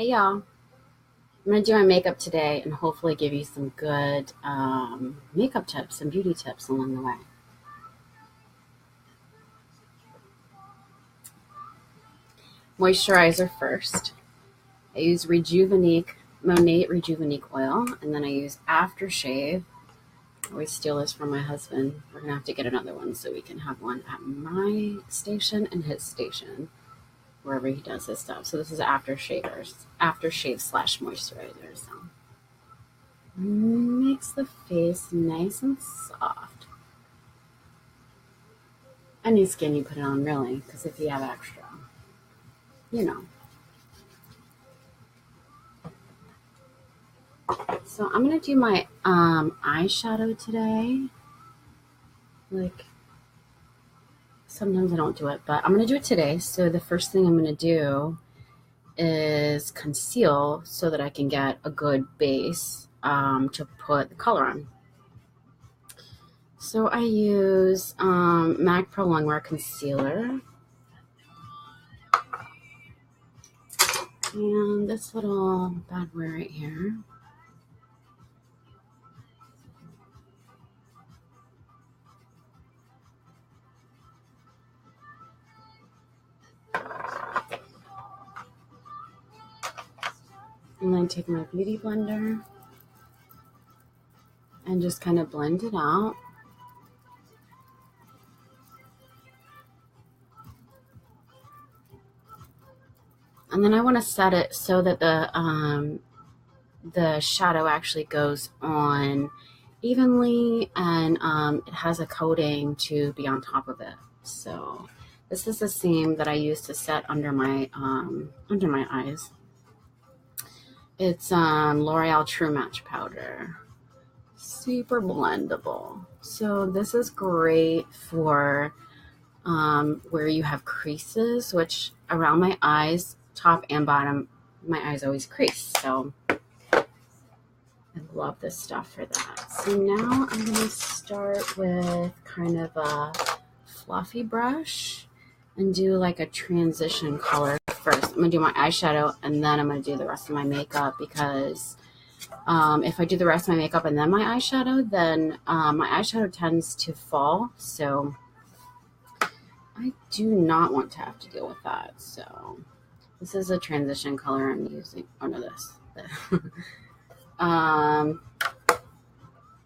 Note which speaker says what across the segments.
Speaker 1: Hey y'all, I'm gonna do my makeup today and hopefully give you some good makeup tips and beauty tips along the way. Moisturizer first. I use Monate Rejuvenate oil, and then I use aftershave. I always steal this from my husband. We're gonna have to get another one so we can have one at my station and his station, wherever he does his stuff. So this is aftershave slash moisturizer. So makes the face nice and soft. Any skin you put it on, really, because if you have extra, you know. So I'm gonna do my eyeshadow today. Like sometimes I don't do it, but I'm gonna do it today. So the first thing I'm gonna do is conceal so that I can get a good base to put the color on. So I use MAC Pro Longwear Concealer. And this little bad boy right here. And then take my beauty blender and just kind of blend it out. And then I want to set it so that the shadow actually goes on evenly and it has a coating to be on top of it. So this is the same that I use to set under my eyes. It's L'Oreal True Match powder. Super blendable. So this is great for where you have creases, which around my eyes, top and bottom, my eyes always crease. So I love this stuff for that. So now I'm going to start with kind of a fluffy brush and do like a transition color first. I'm going to do my eyeshadow and then I'm going to do the rest of my makeup because if I do the rest of my makeup and then my eyeshadow, then my eyeshadow tends to fall. So I do not want to have to deal with that. So this is a transition color I'm using. Oh no, this. I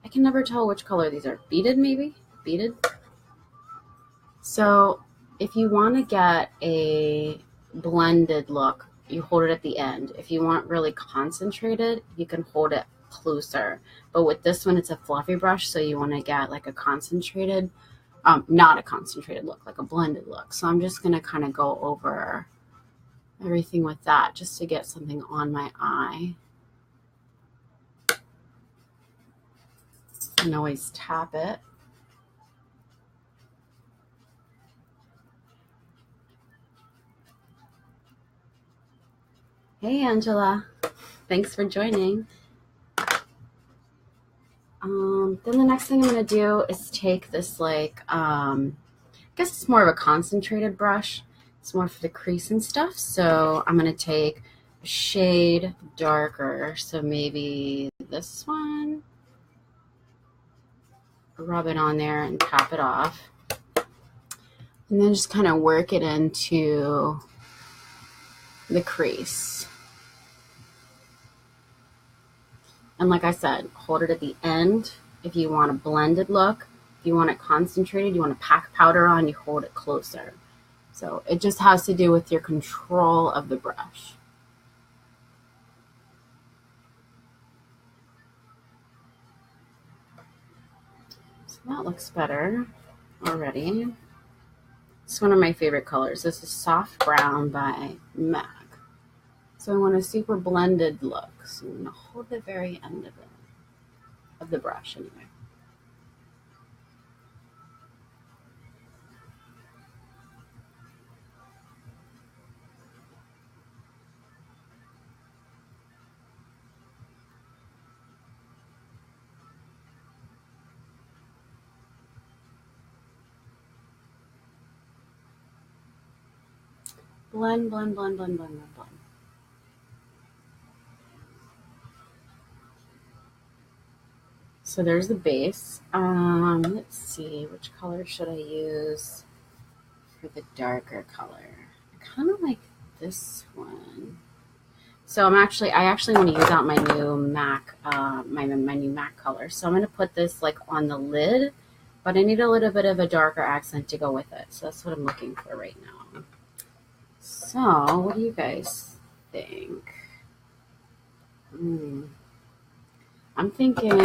Speaker 1: can never tell which color these are. Beaded, maybe? Beaded? So if you want to get a blended look, you hold it at the end. If you want really concentrated, you can hold it closer. But with this one, it's a fluffy brush, so you want to get like a concentrated, not a concentrated look, like a blended look. So I'm just going to kind of go over everything with that just to get something on my eye. And always tap it. Hey, Angela. Thanks for joining. Then the next thing I'm going to do is take this like, I guess it's more of a concentrated brush. It's more for the crease and stuff. So I'm going to take a shade darker. So maybe this one. Rub it on there and tap it off. And then just kind of work it into the crease. And like I said, hold it at the end. If you want a blended look, if you want it concentrated, you want to pack powder on, you hold it closer. So it just has to do with your control of the brush. So that looks better already. It's one of my favorite colors. This is Soft Brown by MAC. So I want a super blended look. So I'm going to hold the very end of it, of the brush anyway. Blend, blend, blend, blend, blend, blend, blend. So there's the base. Let's see, which color should I use for the darker color? I kind of like this one. So I actually want to use out my new MAC, my new MAC color. So I'm going to put this like on the lid, but I need a little bit of a darker accent to go with it. So that's what I'm looking for right now. So what do you guys think? I'm thinking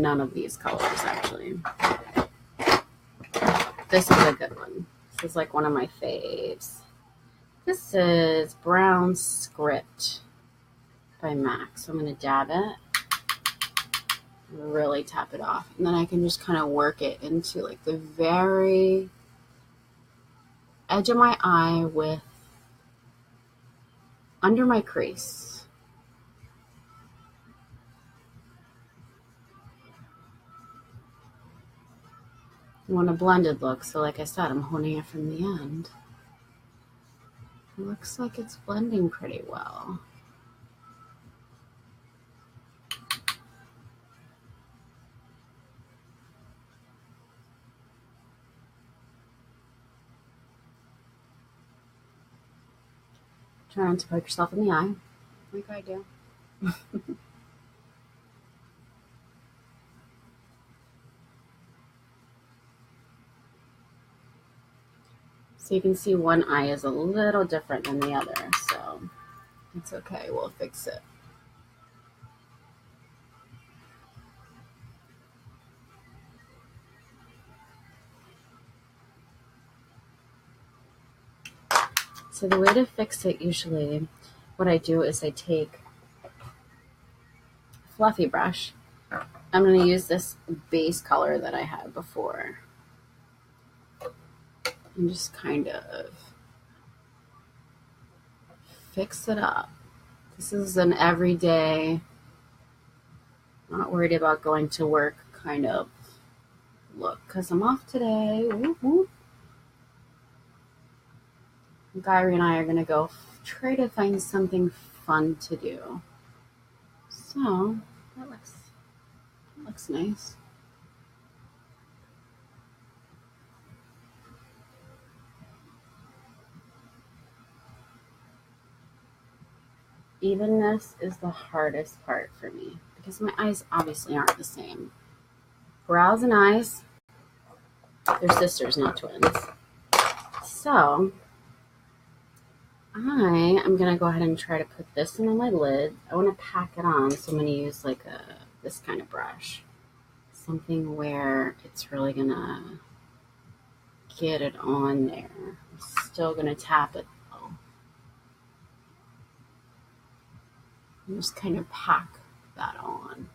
Speaker 1: none of these colors, actually. This is a good one. This is like one of my faves. This is Brown Script by MAC. So I'm going to dab it. Really tap it off. And then I can just kind of work it into like the very edge of my eye with under my crease. I want a blended look, so like I said, I'm holding it from the end. It looks like it's blending pretty well. Try not to poke yourself in the eye, like I do. So you can see one eye is a little different than the other, so it's okay, we'll fix it. So the way to fix it, usually, what I do is I take a fluffy brush. I'm going to use this base color that I had before. And just kind of fix it up. This is an everyday, not worried about going to work kind of look, because I'm off today. Woo-hoo. Gary and I are going to go try to find something fun to do. So that looks nice. Evenness is the hardest part for me because my eyes obviously aren't the same. Brows and eyes, they're sisters, not twins. So I am going to go ahead and try to put this on my lid. I want to pack it on, so I'm going to use like this kind of brush. Something where it's really going to get it on there. I'm still going to tap it though. And just kind of pack that on.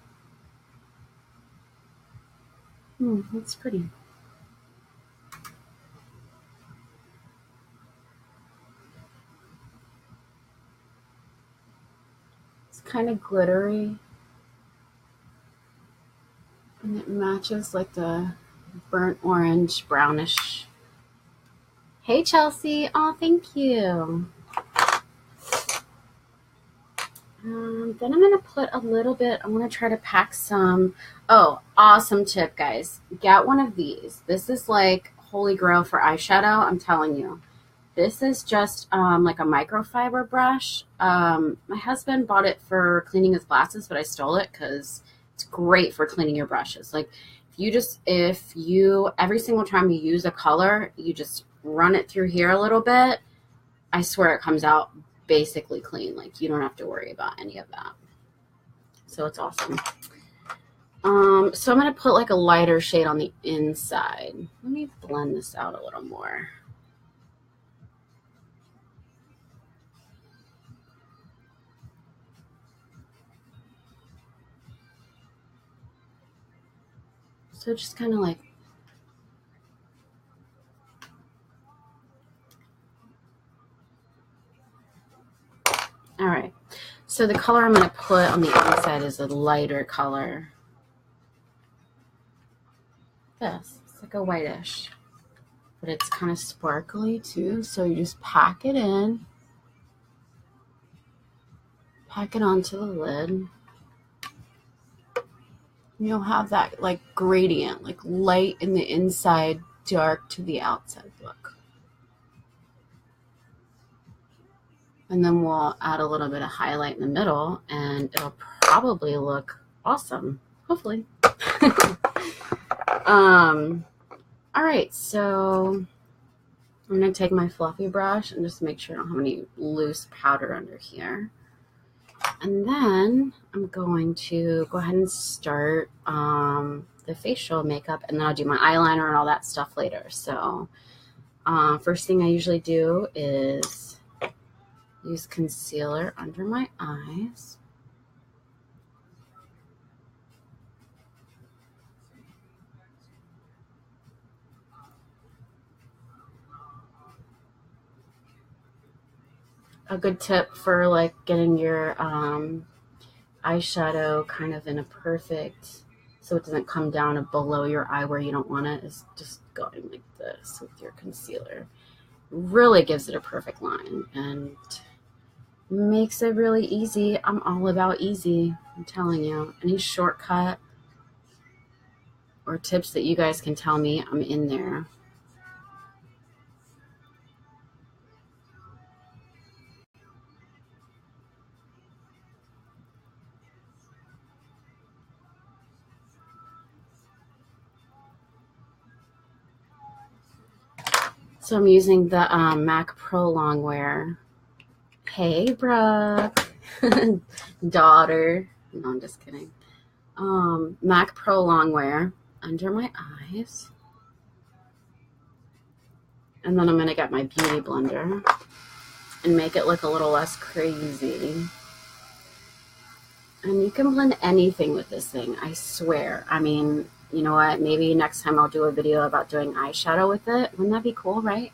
Speaker 1: That's pretty. It's kind of glittery. And it matches like the burnt orange, brownish. Hey, Chelsea. Oh, thank you. Then I'm going to put a little bit, I'm going to try to pack some. Oh, awesome tip, guys. Get one of these. This is like holy grail for eyeshadow, I'm telling you. This is just like a microfiber brush. My husband bought it for cleaning his glasses, but I stole it because it's great for cleaning your brushes. Like if you every single time you use a color, you just run it through here a little bit, I swear it comes out basically clean. Like you don't have to worry about any of that. So it's awesome. So I'm going to put like a lighter shade on the inside. Let me blend this out a little more. So just kind of like, all right. So the color I'm going to put on the inside is a lighter color. This, it's like a whitish, but it's kind of sparkly too. So you just pack it in, pack it onto the lid. You'll have that like gradient, like light in the inside, dark to the outside look. And then we'll add a little bit of highlight in the middle and it'll probably look awesome, hopefully. All right, so I'm going to take my fluffy brush and just make sure I don't have any loose powder under here. And then I'm going to go ahead and start the facial makeup, and then I'll do my eyeliner and all that stuff later. So first thing I usually do is use concealer under my eyes. A good tip for like getting your eyeshadow kind of in a perfect, so it doesn't come down below your eye where you don't want it, is just going like this with your concealer. Really gives it a perfect line and makes it really easy. I'm all about easy, I'm telling you. Any shortcut or tips that you guys can tell me, I'm in there. So I'm using the MAC Pro Longwear. Hey, Brooke. Daughter. No, I'm just kidding. MAC Pro Longwear under my eyes. And then I'm going to get my Beauty Blender and make it look a little less crazy. And you can blend anything with this thing, I swear. I mean, you know what? Maybe next time I'll do a video about doing eyeshadow with it. Wouldn't that be cool, right?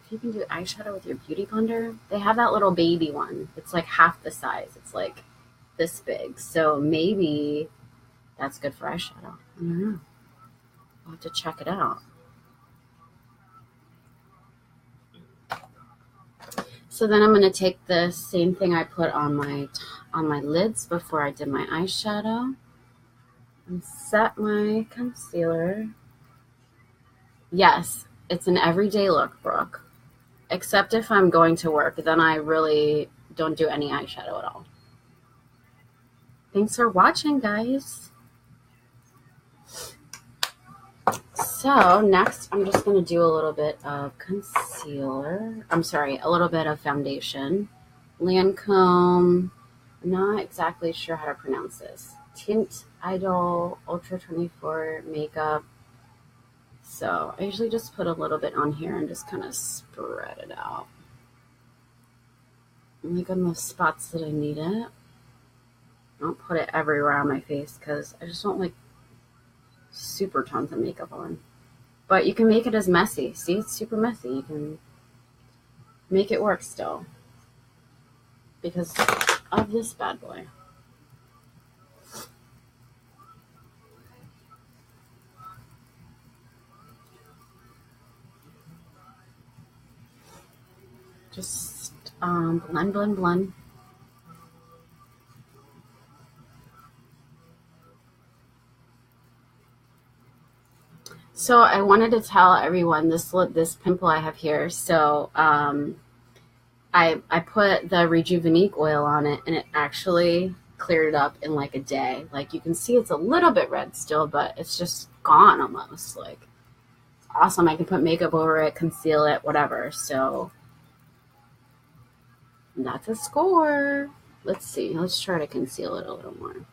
Speaker 1: If you can do eyeshadow with your Beauty Blender. They have that little baby one. It's like half the size. It's like this big. So maybe that's good for eyeshadow. I don't know. I'll have to check it out. So then I'm going to take the same thing I put on my lids before I did my eyeshadow and set my concealer. Yes, it's an everyday look, Brooke. Except if I'm going to work, then I really don't do any eyeshadow at all. Thanks for watching, guys. So next, I'm just going to do a little bit of concealer. I'm sorry, a little bit of foundation. Lancome. I'm not exactly sure how to pronounce this. Tint Idol Ultra 24 Makeup. So I usually just put a little bit on here and just kind of spread it out. Like on the spots that I need it. I don't put it everywhere on my face because I just don't like super tons of makeup on. But you can make it as messy. See, it's super messy. You can make it work still because of this bad boy. Just blend, blend, blend. So I wanted to tell everyone this pimple I have here. So I put the Rejuvenate oil on it, and it actually cleared it up in like a day. Like you can see, it's a little bit red still, but it's just gone almost. Like it's awesome. I can put makeup over it, conceal it, whatever. So that's a score. Let's see. Let's try to conceal it a little more.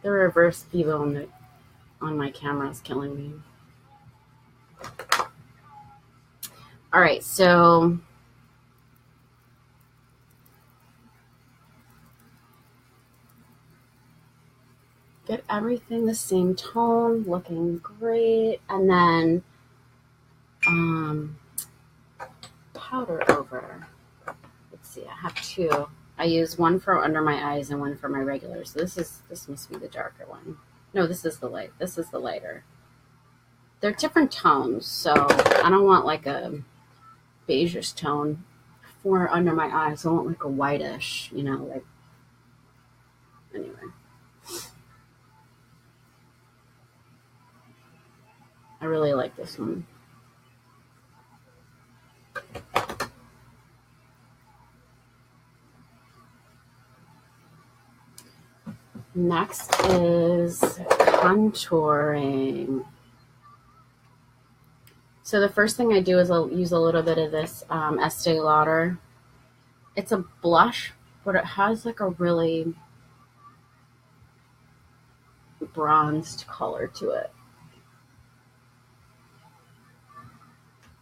Speaker 1: The reverse Vivo on my camera is killing me. All right, so get everything the same tone, looking great, and then powder over. Let's see, I have two. I use one for under my eyes and one for my regular. So this must be the darker one. No, this is the light. This is the lighter. They're different tones, so I don't want like a beigeish tone for under my eyes. So I want like a whitish, you know, like, anyway. I really like this one. Next is contouring. So the first thing I do is I'll use a little bit of this Estee Lauder. It's a blush, but it has like a really bronzed color to it.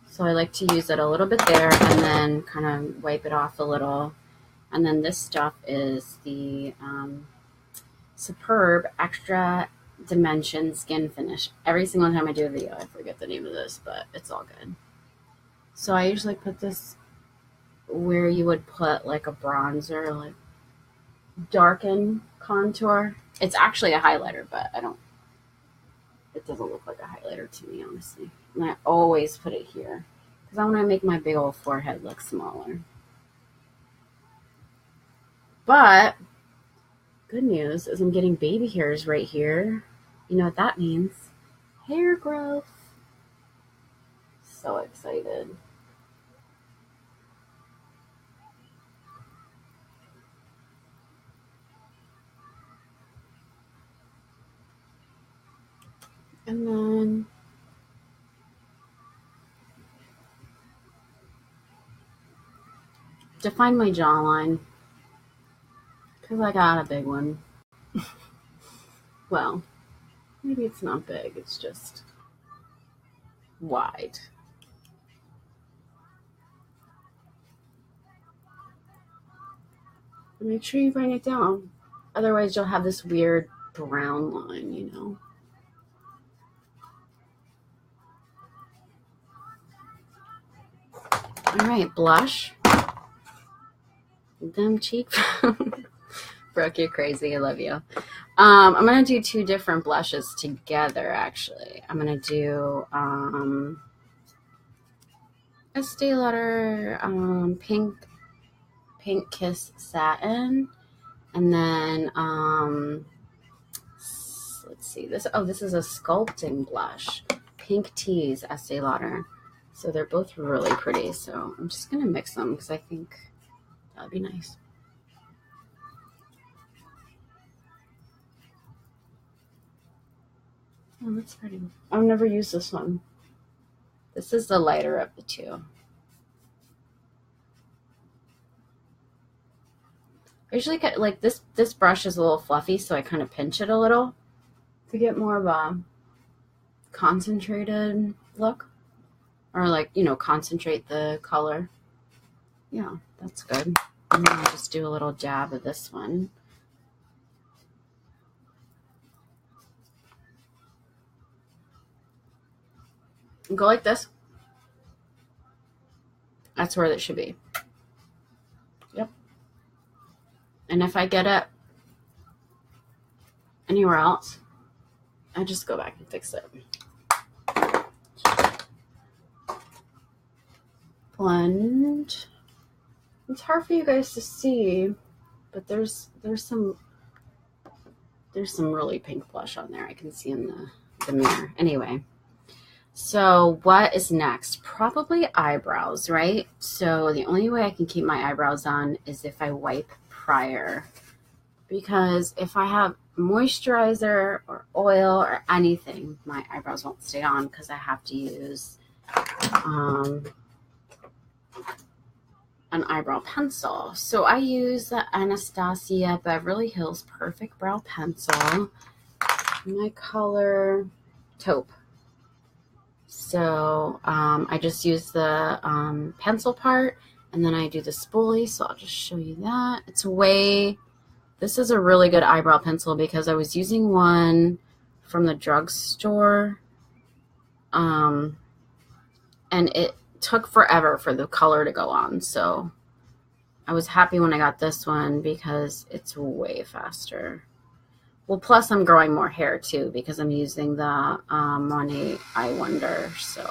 Speaker 1: So I like to use it a little bit there and then kind of wipe it off a little. And then this stuff is the Superb Extra Dimension Skin Finish. Every single time I do a video, I forget the name of this, but it's all good. So I usually put this where you would put like a bronzer, like darken contour. It's actually a highlighter, but it doesn't look like a highlighter to me, honestly. And I always put it here because I want to make my big old forehead look smaller. But good news is I'm getting baby hairs right here. You know what that means? Hair growth. So excited. And then define my jawline because I got a big one. Well, maybe it's not big, it's just wide. But make sure you write it down. Otherwise, you'll have this weird brown line, you know. All right, blush. Them cheekbones. Brooke, you're crazy. I love you. I'm going to do two different blushes together, actually. I'm going to do Estee Lauder Pink Kiss Satin. And then, let's see. This is a sculpting blush. Pink Tease Estee Lauder. So they're both really pretty. So I'm just going to mix them because I think that'd be nice. Oh, that's pretty. I've never used this one. This is the lighter of the two. I usually get like this brush is a little fluffy, so I kind of pinch it a little to get more of a concentrated look. Or like, you know, concentrate the color. Yeah, that's good. And then I'll just do a little dab of this one. And go like this. That's where it should be. Yep. And if I get it anywhere else, I just go back and fix it. Blend. It's hard for you guys to see, but there's some really pink blush on there. I can see in the mirror. Anyway, so what is next? Probably eyebrows, right? So the only way I can keep my eyebrows on is if I wipe prior, because if I have moisturizer or oil or anything, my eyebrows won't stay on because I have to use an eyebrow pencil. So I use the Anastasia Beverly Hills Perfect Brow Pencil, my color taupe. So I just use the pencil part, and then I do the spoolie. So I'll just show you that. This is a really good eyebrow pencil because I was using one from the drugstore, and it took forever for the color to go on. So I was happy when I got this one because it's way faster. Well, plus I'm growing more hair too because I'm using the Monet Eye Wonder. So,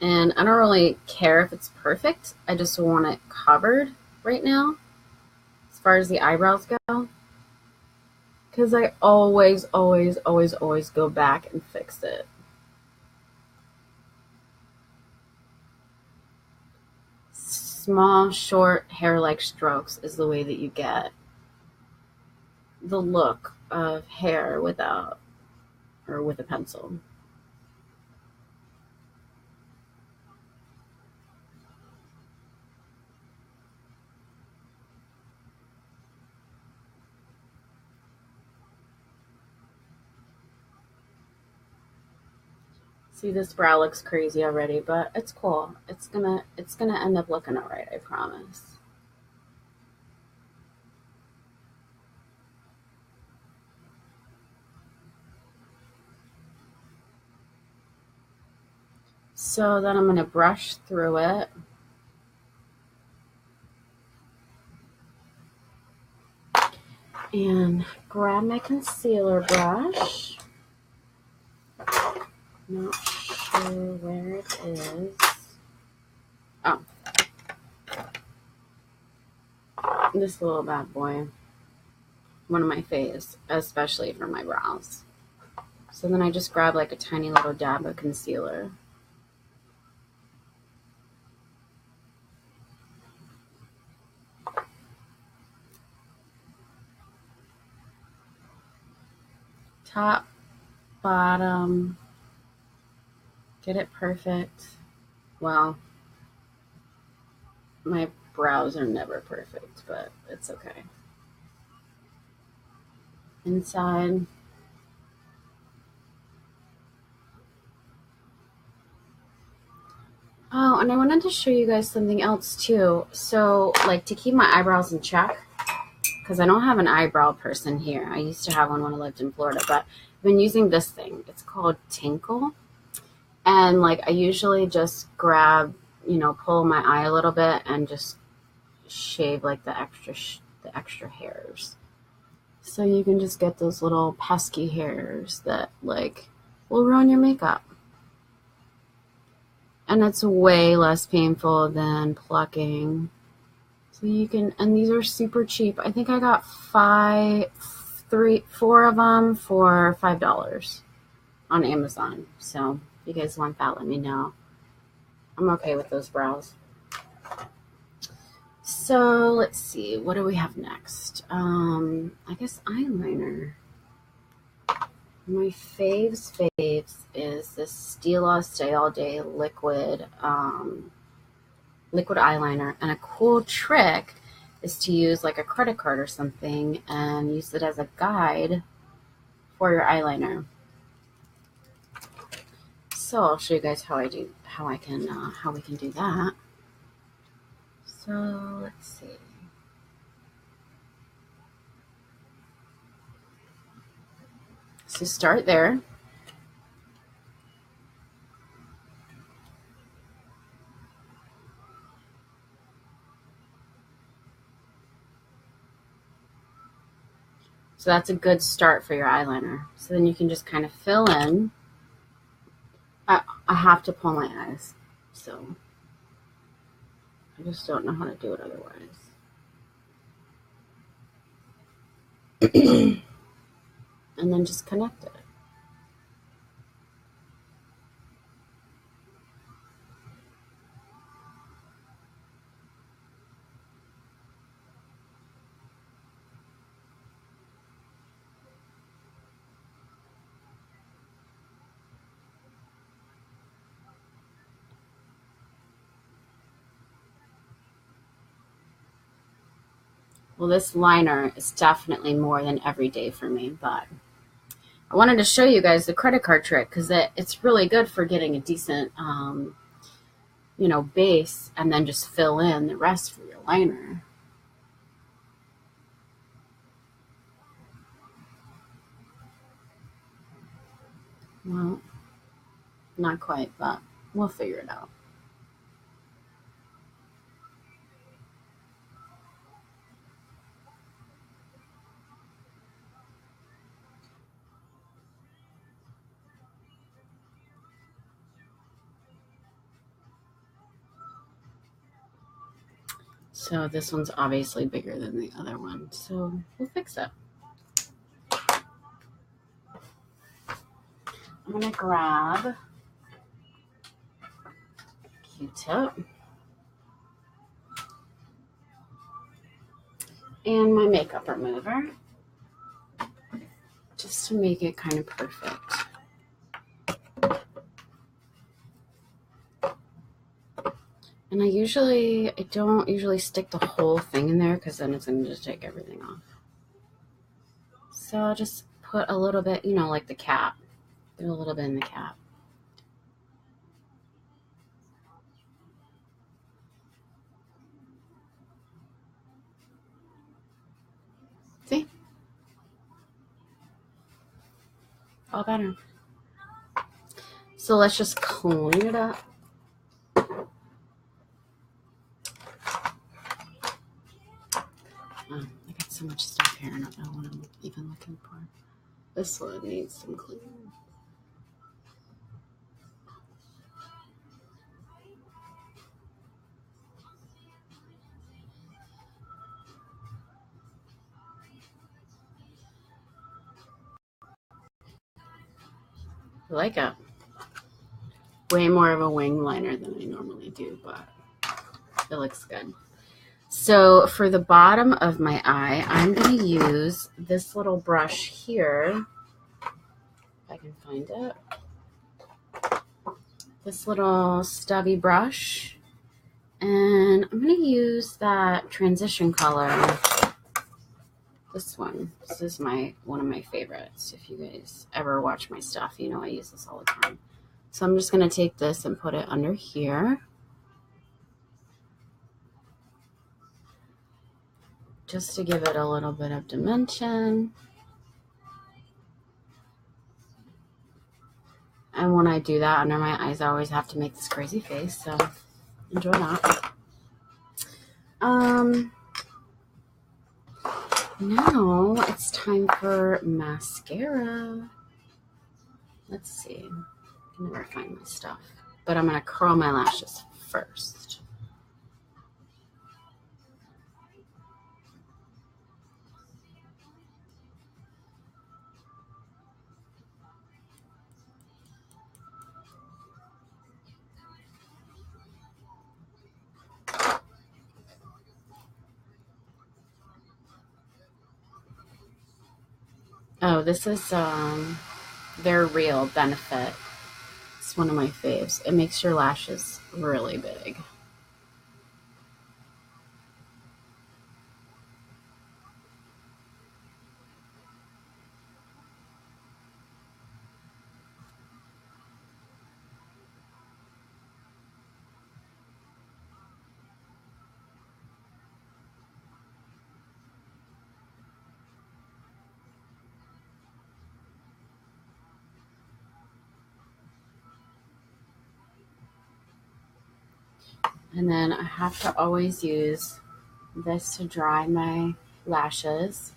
Speaker 1: And I don't really care if it's perfect. I just want it covered right now as far as the eyebrows go. Because I always, always, always, always go back and fix it. Small, short, hair-like strokes is the way that you get the look of hair without or with a pencil. See, this brow looks crazy already, but it's cool. It's gonna end up looking alright, I promise. So then I'm gonna brush through it. And grab my concealer brush. Not sure where it is. Oh. This little bad boy. One of my faves, especially for my brows. So then I just grab like a tiny little dab of concealer. Top, bottom, get it perfect. Well, my brows are never perfect, but it's okay. Inside. Oh, and I wanted to show you guys something else too. So, like, to keep my eyebrows in check, because I don't have an eyebrow person here. I used to have one when I lived in Florida, but I've been using this thing. It's called Tinkle. And, like, I usually just grab, pull my eye a little bit and just shave, like, the extra hairs. So you can just get those little pesky hairs that, like, will ruin your makeup. And it's way less painful than plucking. So you can, and these are super cheap. I think I got 4 of them for $5 on Amazon. So if you guys want that, let me know. I'm okay with those brows. So let's see, what do we have next? I guess eyeliner. My faves is this Stila Stay All Day liquid eyeliner, and a cool trick is to use like a credit card or something and use it as a guide for your eyeliner. So I'll show you guys how we can do that. So let's see. So start there. So that's a good start for your eyeliner. So then you can just kind of fill in. I have to pull my eyes, so I just don't know how to do it otherwise. And then just connect it. Well, this liner is definitely more than every day for me, but I wanted to show you guys the credit card trick because it's really good for getting a decent, base, and then just fill in the rest for your liner. Well, not quite, but we'll figure it out. So this one's obviously bigger than the other one, so we'll fix it. I'm gonna grab Q-tip and my makeup remover just to make it kind of perfect. And I don't usually stick the whole thing in there because then it's going to just take everything off. So I'll just put a little bit, you know, like the cap. Do a little bit in the cap. See? All better. So let's just clean it up. Oh, I got so much stuff here. I don't know what I'm even looking for. This one needs some cleaning. I like it. Way more of a wing liner than I normally do, but it looks good. So for the bottom of my eye, I'm going to use this little brush here. If I can find it. This little stubby brush. And I'm going to use that transition color. This one. This is one of my favorites. If you guys ever watch my stuff, you know I use this all the time. So I'm just going to take this and put it under here. Just to give it a little bit of dimension. And when I do that under my eyes, I always have to make this crazy face, so enjoy that. Now it's time for mascara. Let's see. I can never find my stuff. But I'm going to curl my lashes first. Oh, this is their Real Benefit. It's one of my faves. It makes your lashes really big. And then I have to always use this to dry my lashes.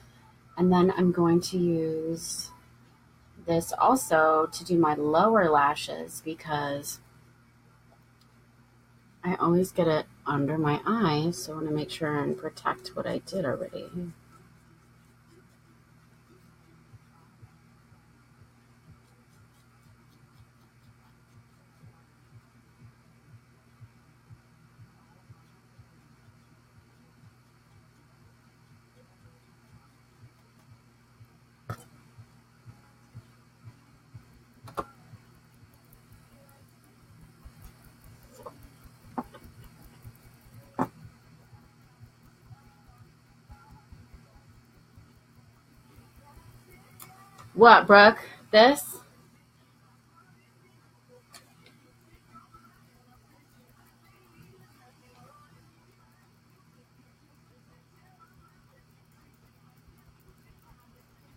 Speaker 1: And then I'm going to use this also to do my lower lashes because I always get it under my eyes. So I want to make sure and protect what I did already. What, Brooke? This?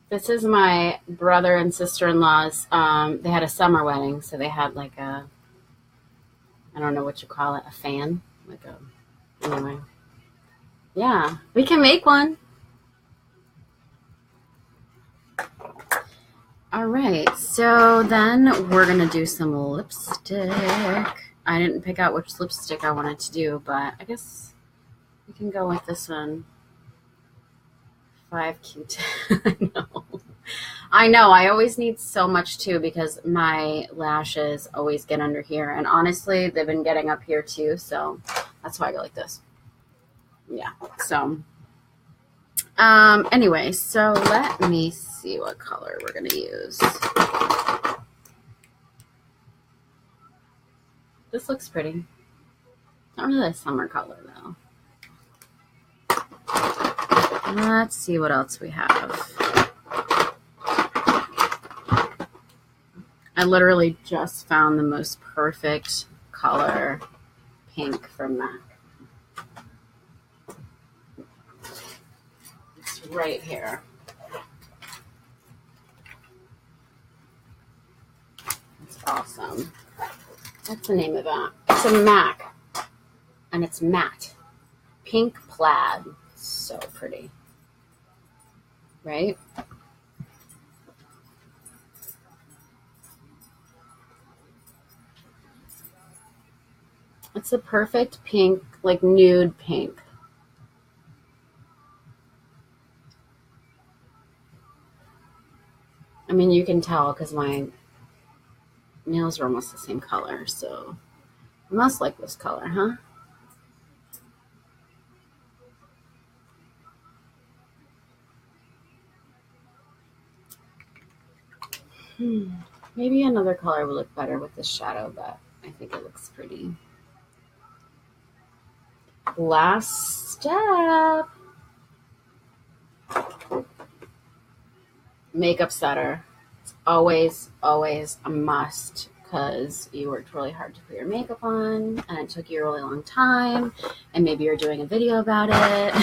Speaker 1: This is my brother and sister-in-law's. They had a summer wedding, so they had like a, I don't know what you call it, a fan? Like a, anyway. Yeah, we can make one. All right, so then we're going to do some lipstick. I didn't pick out which lipstick I wanted to do, but I guess We can go with this one. 5 Q10. I know. I always need so much too because my lashes always get under here. And honestly, they've been getting up here too. So that's why I go like this. Yeah. So anyway, so let me see what color we're going to use. This looks pretty. Not really a summer color though. Let's see what else we have. I literally just found the most perfect color pink from MAC. It's right here. It's awesome. What's the name of that? It's a MAC, and it's matte. Pink plaid. So pretty. Right? It's a perfect pink, like nude pink. I mean, you can tell because my nails are almost the same color, so I must like this color, huh? Maybe another color would look better with this shadow, but I think it looks pretty. Last step. Makeup setter. It's always, always a must because you worked really hard to put your makeup on and it took you a really long time and maybe you're doing a video about it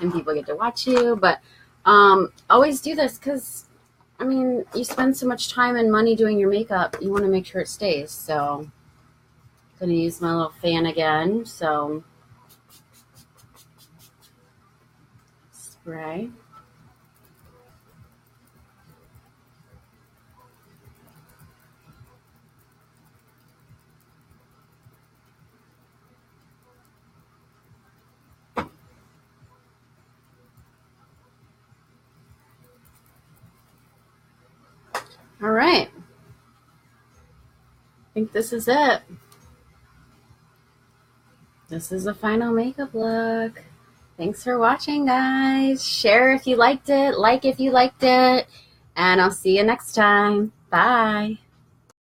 Speaker 1: and people get to watch you. But always do this because, I mean, you spend so much time and money doing your makeup. You want to make sure it stays. So I'm going to use my little fan again. So spray. All right. I think this is it. This is the final makeup look. Thanks for watching, guys. Share if you liked it, like if you liked it, and I'll see you next time. Bye.